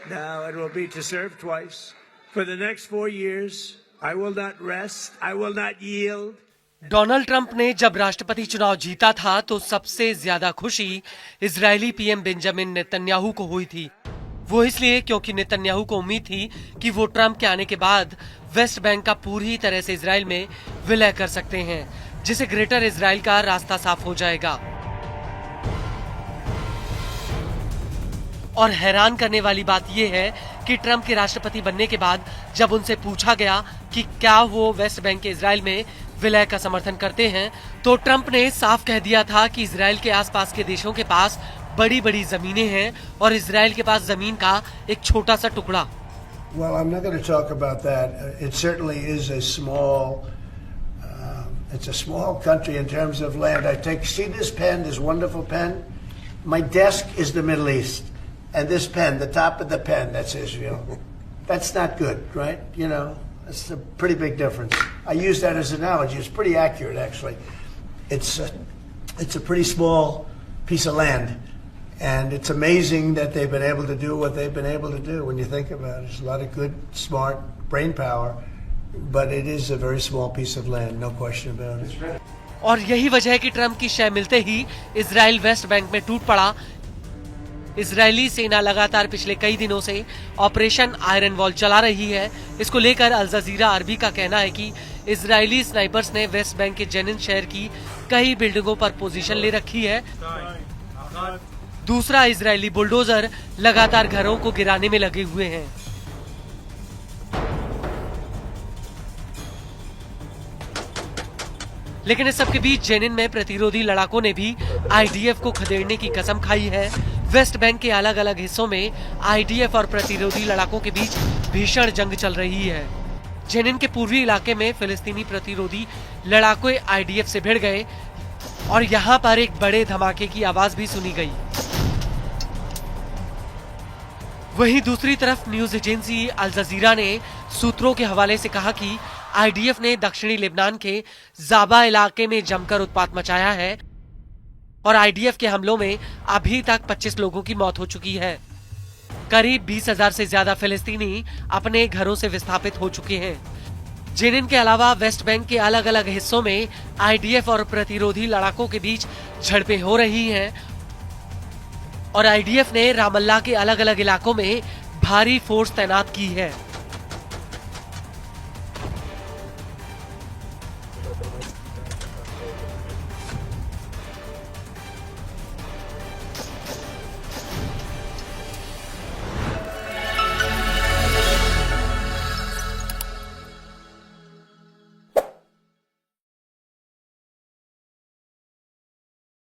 Now it will be to serve twice. For the next 4 years, I will not rest, I will not yield. Donald Trump ने जब राष्ट्रपति चुनाव जीता था तो सबसे ज्यादा खुशी इजरायली पीएम बेंजामिन नेतन्याहू को हुई थी। वो इसलिए क्योंकि नेतन्याहू को उम्मीद थी कि वो ट्रंप के आने के बाद वेस्ट बैंक का पूरी तरह से इजराइल में विलय कर सकते हैं, जिससे ग्रेटर इजराइल का रास्ता साफ हो जाएगा। और हैरान करने वाली बात यह है कि ट्रंप के राष्ट्रपति बनने के बाद जब उनसे पूछा गया कि क्या वो वेस्ट बैंक के इजराइल में विलय का समर्थन करते हैं, तो ट्रंप ने साफ कह दिया था कि इजराइल के आसपास के देशों के पास बड़ी बड़ी जमीनें हैं और इजराइल के पास जमीन का एक छोटा सा टुकड़ा। Well, I'm not going to talk about that. It certainly is a small, it's a small country in terms of land. See this pen, this wonderful pen? My desk is the Middle East. And this pen, the top of the pen, that's Israel. That's not good, right? You know, it's a pretty big difference. I use that as an analogy. It's pretty accurate, actually. It's a pretty small piece of land. And it's amazing that they've been able to do what they've been able to do when you think about it. There's a lot of good, smart brain power, but it is a very small piece of land, no question about it. और यही वजह है कि Trump की शय मिलते ही Israel West Bank में टूट पड़ा। इजरायली सेना लगातार पिछले कई दिनों से ऑपरेशन आयरन वॉल चला रही है। इसको लेकर अल जजीरा अरबी का कहना है कि इजरायली स्नाइपर्स ने वेस्ट बैंक के जेनिन शहर की कई बिल्डिंगों पर पोजीशन ले रखी है। दूसरा, इजरायली बुलडोजर लगातार घरों को गिराने में लगे हुए हैं। लेकिन इस सबके बीच जेनिन में प्रतिरोधी लड़ाकों ने भी आईडीएफ को खदेड़ने की कसम खाई है। वेस्ट बैंक के अलग अलग हिस्सों में आईडीएफ और प्रतिरोधी लड़ाकों के बीच भीषण जंग चल रही है। जेनिन के पूर्वी इलाके में फिलिस्तीनी प्रतिरोधी लड़ाके आईडीएफ से भिड़ गए और यहां पर एक बड़े धमाके की आवाज भी सुनी गई। वहीं दूसरी तरफ न्यूज एजेंसी अल जजीरा ने सूत्रों के हवाले से कहा कि आईडीएफ ने दक्षिणी लेबनान के जाबा इलाके में जमकर उत्पात मचाया है और आईडीएफ के हमलों में अभी तक 25 लोगों की मौत हो चुकी है। करीब 20,000 से ज्यादा फिलिस्तीनी अपने घरों से विस्थापित हो चुके हैं। जेनिन के अलावा वेस्ट बैंक के अलग अलग हिस्सों में आईडीएफ और प्रतिरोधी लड़ाकों के बीच झड़पें हो रही हैं और आईडीएफ ने रामल्ला के अलग अलग इलाकों में भारी फोर्स तैनात की है।